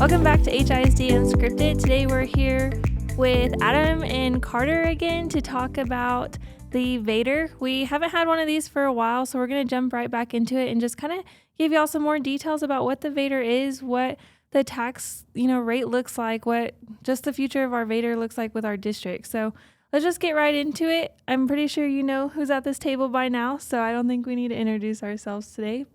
Welcome back to HISD Unscripted. Today we're here with Adam and Carter again to talk about the VATRE. We haven't had one of these for a while, so we're going to jump right back into it and just kind of give y'all some more details about what the VATRE is, what the tax rate looks like, what just the future of our VATRE looks like with our district. So let's just get right into it. I'm pretty sure you know who's at this table by now, so I don't think we need to introduce ourselves today.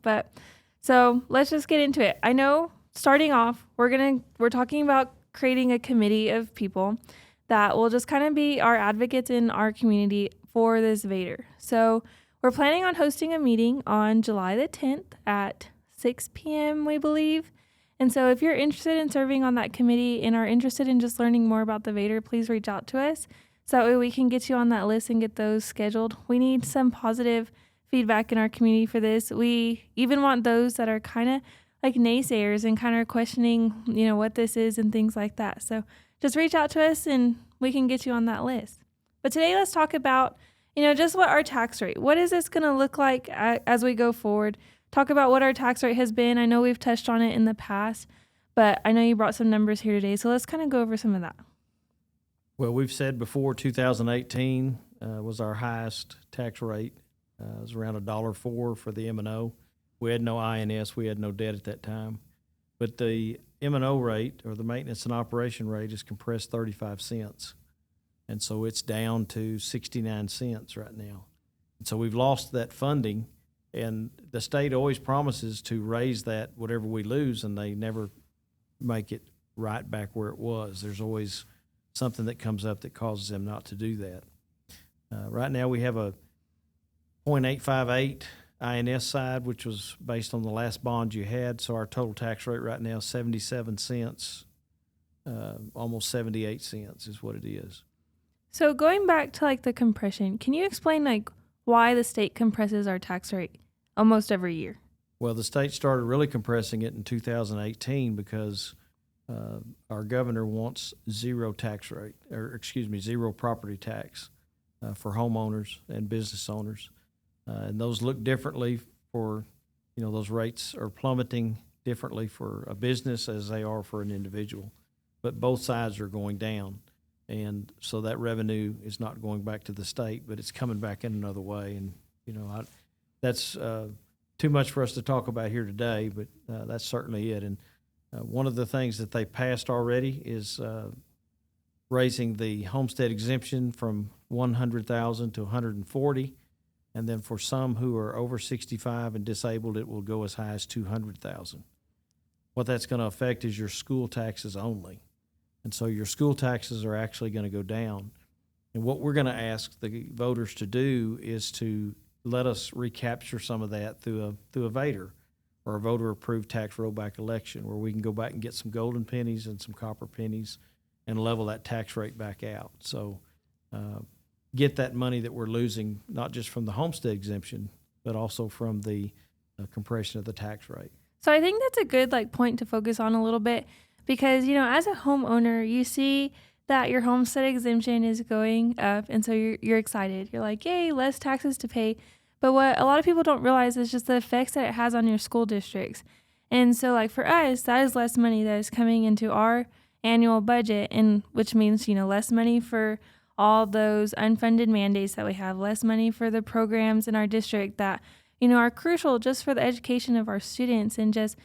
So let's just get into it. I know starting off, we're talking about creating a committee of people that will just kind of be our advocates in our community for this VATRE. So we're planning on hosting a meeting on July the 10th at 6 p.m., we believe. And so if you're interested in serving on that committee and are interested in just learning more about the VATRE, please reach out to us so that way we can get you on that list and get those scheduled. We need some positive feedback in our community for this. We even want those that are kind of like naysayers and kind of questioning, what this is and things like that. So just reach out to us and we can get you on that list. But today let's talk about, just what our tax rate, what is this going to look like as we go forward? Talk about what our tax rate has been. I know we've touched on it in the past, but I know you brought some numbers here today. So let's kind of go over some of that. Well, we've said before 2018 was our highest tax rate. It was around $1.04 for the M&O. We had no INS. We had no debt at that time. But the M&O rate, or the maintenance and operation rate, is compressed 35 cents. And so it's down to 69 cents right now. And so we've lost that funding, and the state always promises to raise that whatever we lose, and they never make it right back where it was. There's always something that comes up that causes them not to do that. Right now we have a 0.858 INS side, which was based on the last bond you had. So our total tax rate right now is 77 cents, almost 78 cents is what it is. So going back to the compression, can you explain why the state compresses our tax rate almost every year? Well, the state started really compressing it in 2018 because our governor wants zero property tax for homeowners and business owners. And those look differently for, those rates are plummeting differently for a business as they are for an individual. But both sides are going down. And so that revenue is not going back to the state, but it's coming back in another way. And, that's too much for us to talk about here today, but that's certainly it. And one of the things that they passed already is raising the homestead exemption from $100,000 to $140,000. And then for some who are over 65 and disabled, it will go as high as $200,000. What that's going to affect is your school taxes only. And so your school taxes are actually going to go down. And what we're going to ask the voters to do is to let us recapture some of that through a VATRE, or a voter-approved tax rollback election, where we can go back and get some golden pennies and some copper pennies and level that tax rate back out. So get that money that we're losing, not just from the homestead exemption, but also from the compression of the tax rate. So I think that's a good point to focus on a little bit, because, as a homeowner, you see that your homestead exemption is going up, and so you're excited. You're like, yay, less taxes to pay. But what a lot of people don't realize is just the effects that it has on your school districts. And so for us, that is less money that is coming into our annual budget, and which means, less money for all those unfunded mandates that we have, less money for the programs in our district that, are crucial just for the education of our students, and just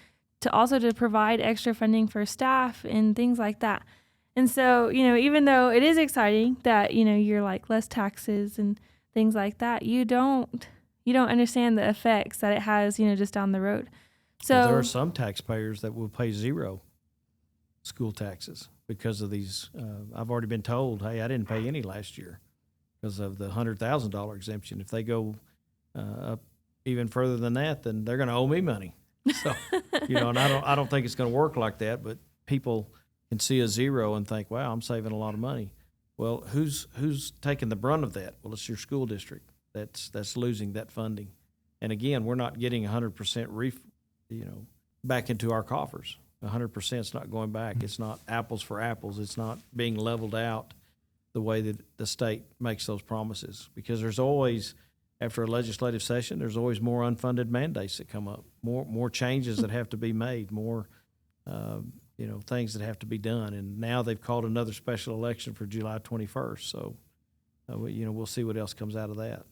to provide extra funding for staff and things like that. And so, even though it is exciting that, you're less taxes and things like that, you don't understand the effects that it has, just down the road. So well, there are some taxpayers that will pay zero school taxes because of these. I've already been told, hey, I didn't pay any last year because of the $100,000 exemption. If they go up even further than that, then they're going to owe me money. So, and I don't think it's going to work like that, but people can see a zero and think, wow, I'm saving a lot of money. Well, who's taking the brunt of that? Well, it's your school district that's losing that funding. And again, we're not getting 100% back into our coffers. 100% is not going back. It's not apples for apples. It's not being leveled out the way that the state makes those promises, because there's always, after a legislative session, there's always more unfunded mandates that come up, more changes that have to be made, more things that have to be done. And now they've called another special election for July 21st. So, we'll see what else comes out of that.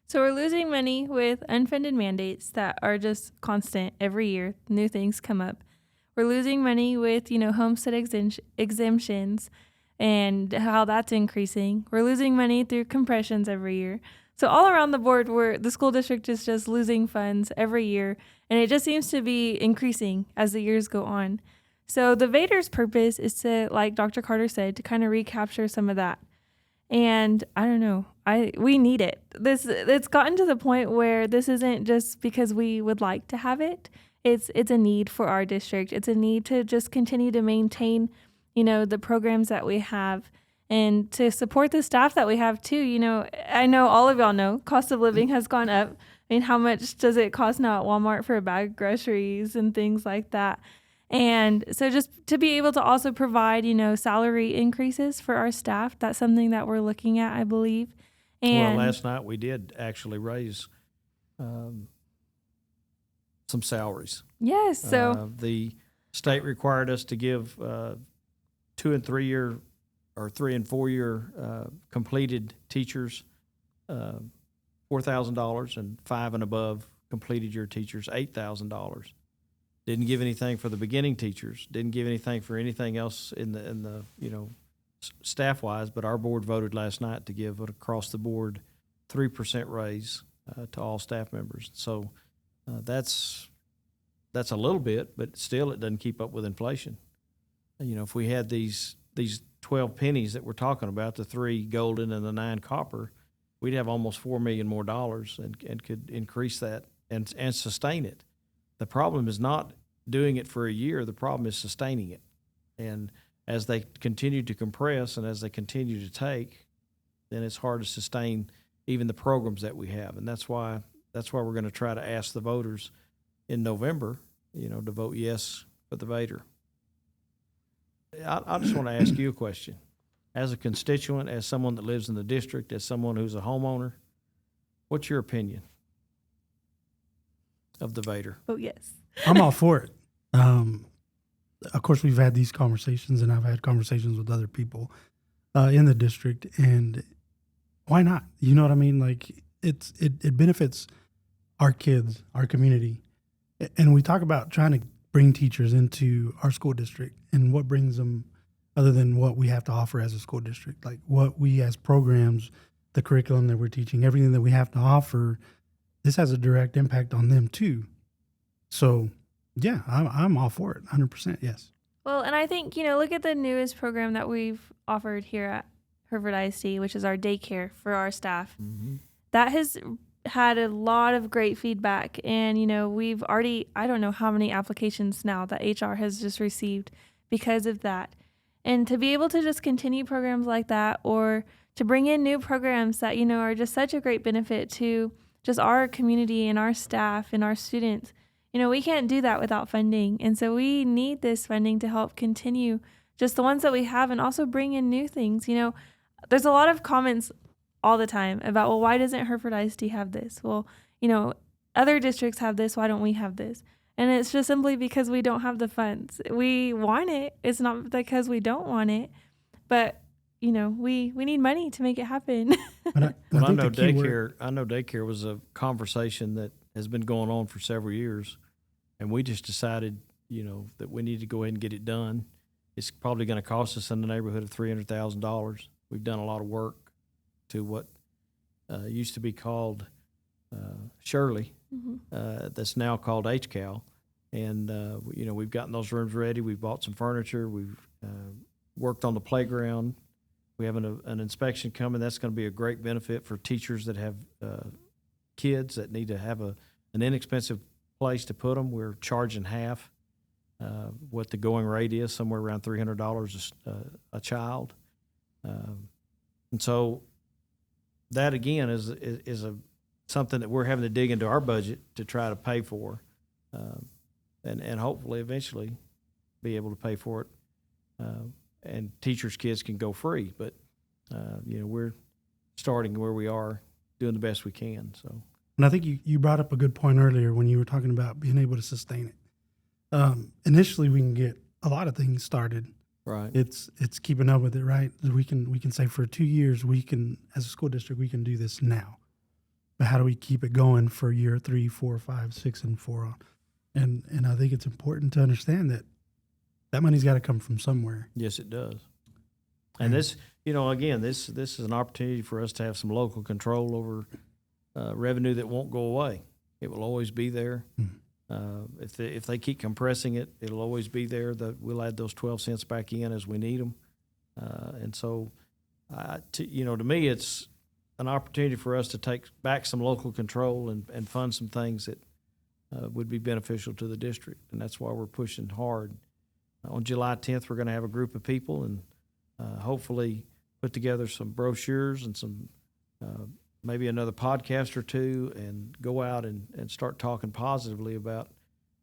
So we're losing money with unfunded mandates that are just constant every year. New things come up. We're losing money with, homestead exemptions and how that's increasing. We're losing money through compressions every year. So all around the board, the school district is just losing funds every year, and it just seems to be increasing as the years go on. So the VATRE's purpose is to, like Dr. Carter said, to kind of recapture some of that. And I don't know, we need it. It's gotten to the point where this isn't just because we would like to have it. It's a need for our district. It's a need to just continue to maintain, the programs that we have and to support the staff that we have too. I know all of y'all know cost of living has gone up. I mean, how much does it cost now at Walmart for a bag of groceries and things like that? And so just to be able to also provide, salary increases for our staff, that's something that we're looking at, I believe. And last night we did actually raise some salaries. Yes. So the state required us to give 2 and 3 year or 3 and 4 year completed teachers $4,000 and 5 and above completed year teachers $8,000. Didn't give anything for the beginning teachers. Didn't give anything for anything else in the staff wise. But our board voted last night to give an across the board 3% raise to all staff members. So that's a little bit, but still it doesn't keep up with inflation. If we had these 12 pennies that we're talking about, the 3 golden and the 9 copper, we'd have almost $4 million more and could increase that and sustain it. The problem is not doing it for a year. The problem is sustaining it. And as they continue to compress and as they continue to take, then it's hard to sustain even the programs that we have. And that's why we're going to try to ask the voters in November, to vote yes for the VATRE. I just want to ask you a question. As a constituent, as someone that lives in the district, as someone who's a homeowner, what's your opinion of the VATRE? Oh, yes. I'm all for it. Of course, we've had these conversations, and I've had conversations with other people in the district, and why not? You know what I mean? Like, it benefits our kids, our community. And we talk about trying to bring teachers into our school district and what brings them other than what we have to offer as a school district, like what we as programs, the curriculum that we're teaching, everything that we have to offer. This has a direct impact on them too. So yeah, I'm all for it. 100%. Yes. Well, and I think, look at the newest program that we've offered here at Hereford ISD, which is our daycare for our staff. Mm-hmm. That has had a lot of great feedback. And, we've already, I don't know how many applications now that HR has just received because of that. And to be able to just continue programs like that, or to bring in new programs that, are just such a great benefit to just our community and our staff and our students, we can't do that without funding. And so we need this funding to help continue just the ones that we have and also bring in new things. There's a lot of comments all the time about, well, why doesn't Hereford ISD have this? Well, other districts have this. Why don't we have this? And it's just simply because we don't have the funds. We want it. It's not because we don't want it, but we need money to make it happen. I know daycare was a conversation that has been going on for several years, and we just decided, that we need to go ahead and get it done. It's probably going to cost us in the neighborhood of $300,000. We've done a lot of work to what used to be called Shirley, mm-hmm. That's now called HCAL. And, we've gotten those rooms ready. We've bought some furniture. We've worked on the playground. We have an inspection coming. That's going to be a great benefit for teachers that have kids that need to have an inexpensive place to put them. We're charging half what the going rate is, somewhere around $300 a child. And so that, again, is something that we're having to dig into our budget to try to pay for, and hopefully eventually be able to pay for it. And teachers' kids can go free, but we're starting where we are, doing the best we can. So, and I think you brought up a good point earlier when you were talking about being able to sustain it. Initially, we can get a lot of things started. Right. It's keeping up with it, right? We can say for 2 years we can, as a school district, we can do this now. But how do we keep it going for year 3, 4, 5, 6, and 4 on? And I think it's important to understand that money's got to come from somewhere. Yes, it does. And this, again, this is an opportunity for us to have some local control over revenue that won't go away. It will always be there. If they keep compressing it, it'll always be there. We'll add those 12 cents back in as we need them. And so, to me, it's an opportunity for us to take back some local control and fund some things that would be beneficial to the district. And that's why we're pushing hard. On July 10th, we're going to have a group of people and hopefully put together some brochures and some maybe another podcast or two, and go out and start talking positively about,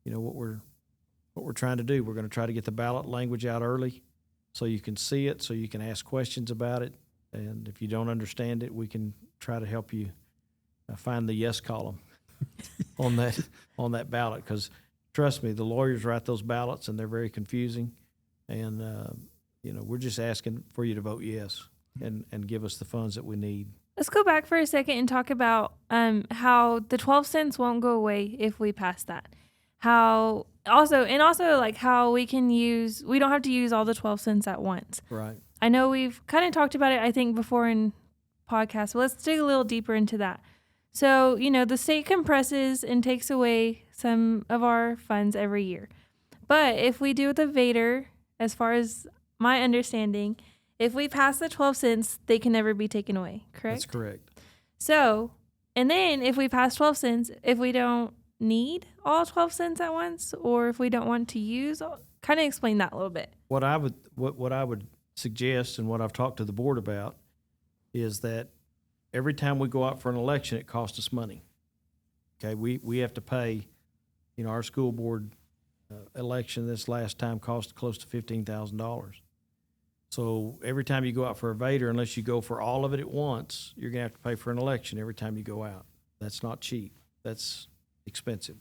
what we're trying to do. We're going to try to get the ballot language out early so you can see it, so you can ask questions about it. And if you don't understand it, we can try to help you find the yes column on that ballot. Because trust me, the lawyers write those ballots and they're very confusing. And, we're just asking for you to vote yes and give us the funds that we need. Let's go back for a second and talk about how the 12 cents won't go away if we pass that. How we don't have to use all the 12 cents at once. Right. I know we've kind of talked about it, I think, before in podcasts, but let's dig a little deeper into that. So, the state compresses and takes away some of our funds every year. But if we do the VATRE, as far as my understanding, if we pass the 12 cents, they can never be taken away, correct? That's correct. So, and then if we pass 12 cents, if we don't need all 12 cents at once, or if we don't want to use, kind of explain that a little bit. What I would suggest, and what I've talked to the board about, is that every time we go out for an election, it costs us money. Okay, we have to pay, our school board election this last time cost close to $15,000. So every time you go out for a VATRE, unless you go for all of it at once, you're going to have to pay for an election every time you go out. That's not cheap. That's expensive.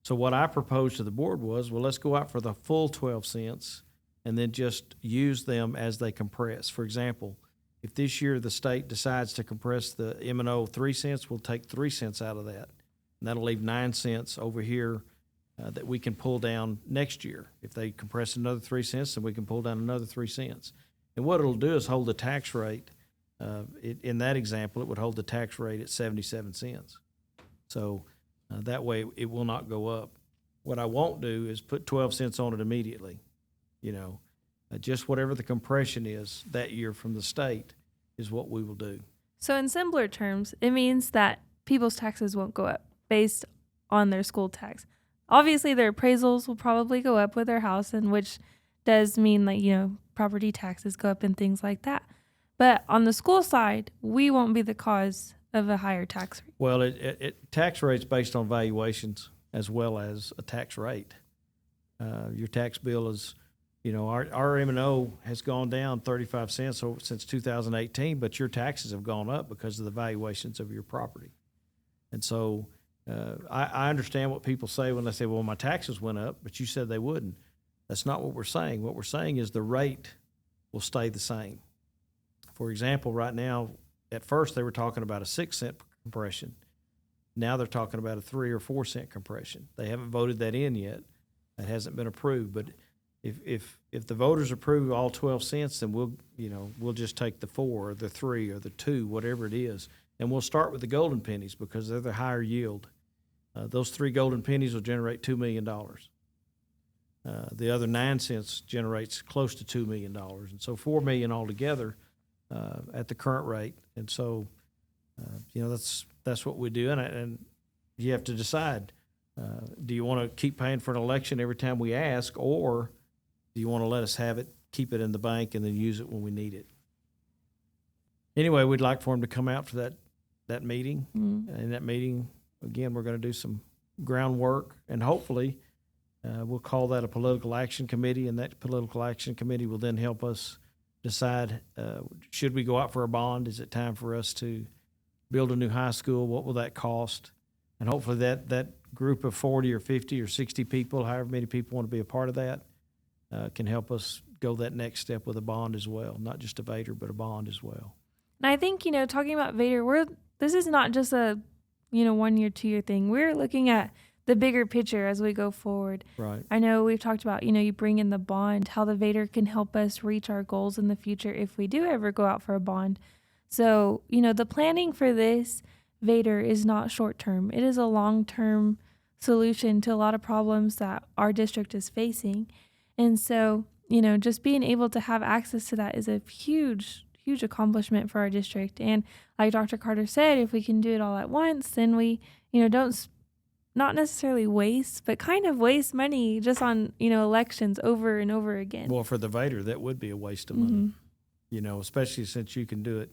So what I proposed to the board was, let's go out for the full 12 cents and then just use them as they compress. For example, if this year the state decides to compress the M&O 3 cents, we'll take 3 cents out of that. And that'll leave 9 cents over here that we can pull down next year. If they compress another 3 cents, then we can pull down another 3 cents. And what it'll do is hold the tax rate. In that example, it would hold the tax rate at 77 cents. So that way it will not go up. What I won't do is put 12 cents on it immediately. Just whatever the compression is that year from the state is what we will do. So in simpler terms, it means that people's taxes won't go up based on their school tax. Obviously, their appraisals will probably go up with their house, and which does mean property taxes go up and things like that. But on the school side, we won't be the cause of a higher tax rate. Well, tax rate's based on valuations as well as a tax rate. Your tax bill is, our M&O has gone down 35 cents since 2018, but your taxes have gone up because of the valuations of your property. And so I understand what people say when they say, my taxes went up, but you said they wouldn't. That's not what we're saying. What we're saying is the rate will stay the same. For example, right now, at first they were talking about a 6 cent compression. Now they're talking about a 3 or 4 cent compression. They haven't voted that in yet. That hasn't been approved. But if the voters approve all 12 cents, then we'll just take the 4 or the 3 or the 2, whatever it is. And we'll start with the golden pennies because they're the higher yield. Those 3 golden pennies will generate $2 million. The other 9 cents generates close to $2 million. And so $4 million altogether at the current rate. And so, that's what we do. And you have to decide, do you want to keep paying for an election every time we ask, or do you want to let us have it, keep it in the bank, and then use it when we need it? Anyway, we'd like for them to come out for that meeting. Mm-hmm. In that meeting, again, we're going to do some groundwork, and hopefully we'll call that a political action committee, and that political action committee will then help us decide, should we go out for a bond? Is it time for us to build a new high school? What will that cost? And hopefully that group of 40 or 50 or 60 people, however many people want to be a part of that, can help us go that next step with a bond as well, not just a VATRE, but a bond as well. And I think, talking about VATRE, this is not just a, 1 year, 2 year thing. We're looking at the bigger picture as we go forward. Right. I know we've talked about, you bring in the bond, how the VATRE can help us reach our goals in the future if we do ever go out for a bond. So, the planning for this VATRE is not short term. It is a long-term solution to a lot of problems that our district is facing. And so, just being able to have access to that is a huge accomplishment for our district. And like Dr. Carter said, if we can do it all at once, then we, don't not necessarily waste, but kind of waste money just on, elections over and over again. Well, for the VATRE, that would be a waste of money, especially since you can do it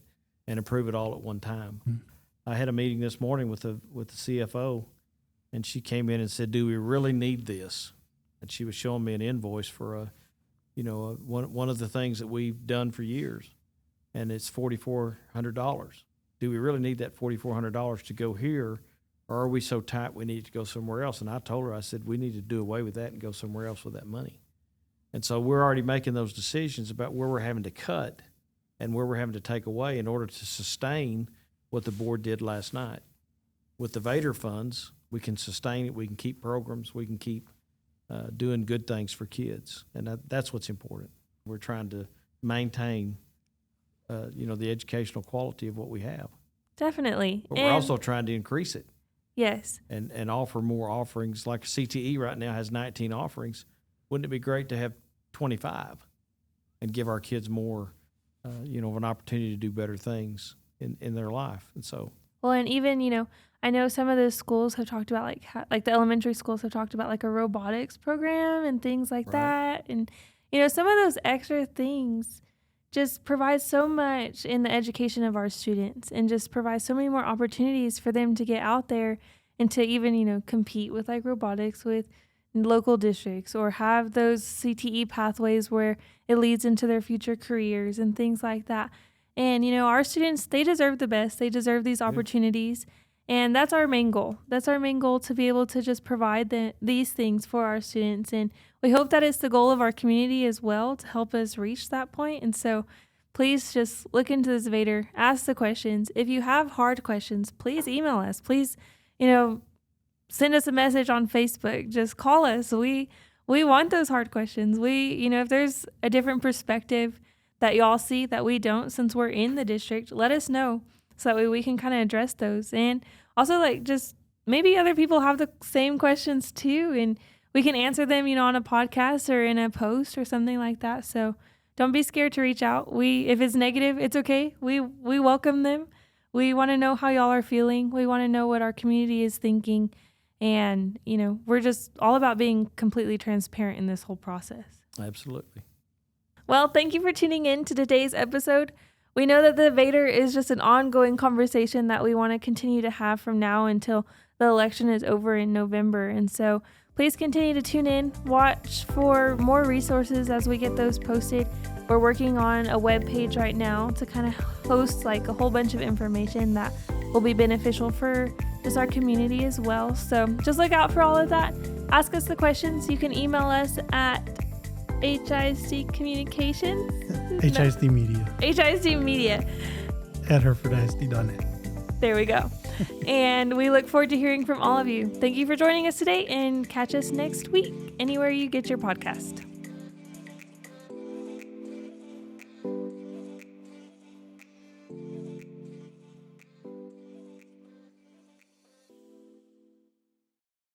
and approve it all at one time. Mm-hmm. I had a meeting this morning with the CFO, and she came in and said, "Do we really need this?" And she was showing me an invoice for one of the things that we've done for years, and it's $4,400. Do we really need that $4,400 to go here, or are we so tight we need to go somewhere else? And I told her, I said, we need to do away with that and go somewhere else with that money. And so we're already making those decisions about where we're having to cut and where we're having to take away in order to sustain what the board did last night. With the VATRE funds, we can sustain it, we can keep programs, we can keep doing good things for kids. And that's what's important. We're trying to maintain, the educational quality of what we have. Definitely. But we're also trying to increase it. Yes. And offer more offerings. Like CTE right now has 19 offerings. Wouldn't it be great to have 25 and give our kids more, of an opportunity to do better things in their life? And so. Well, and even, I know some of those schools have talked about like the elementary schools have talked about like a robotics program and things like that. And, some of those extra things just provide so much in the education of our students and just provide so many more opportunities for them to get out there and to even, compete with like robotics with local districts or have those CTE pathways where it leads into their future careers and things like that. And, our students, they deserve the best. They deserve these opportunities. And that's our main goal. That's our main goal, to be able to just provide these things for our students. And we hope that it's the goal of our community as well to help us reach that point. And so please just look into this VATRE, ask the questions. If you have hard questions, please email us. Please, send us a message on Facebook. Just call us. We want those hard questions. If there's a different perspective that y'all see that we don't, since we're in the district, let us know. So that way we can kind of address those. And also just maybe other people have the same questions too. And we can answer them, on a podcast or in a post or something like that. So don't be scared to reach out. If it's negative, it's okay. We welcome them. We want to know how y'all are feeling. We want to know what our community is thinking. And, we're just all about being completely transparent in this whole process. Absolutely. Well, thank you for tuning in to today's episode. We know that the VATRE is just an ongoing conversation that we want to continue to have from now until the election is over in November. And so please continue to tune in, watch for more resources as we get those posted. We're working on a web page right now to kind of host like a whole bunch of information that will be beneficial for just our community as well. So just look out for all of that. Ask us the questions. You can email us at HISD Communications. HISD Media. HISD Media. At HerefordISD.net. There we go. And we look forward to hearing from all of you. Thank you for joining us today, and catch us next week anywhere you get your podcast.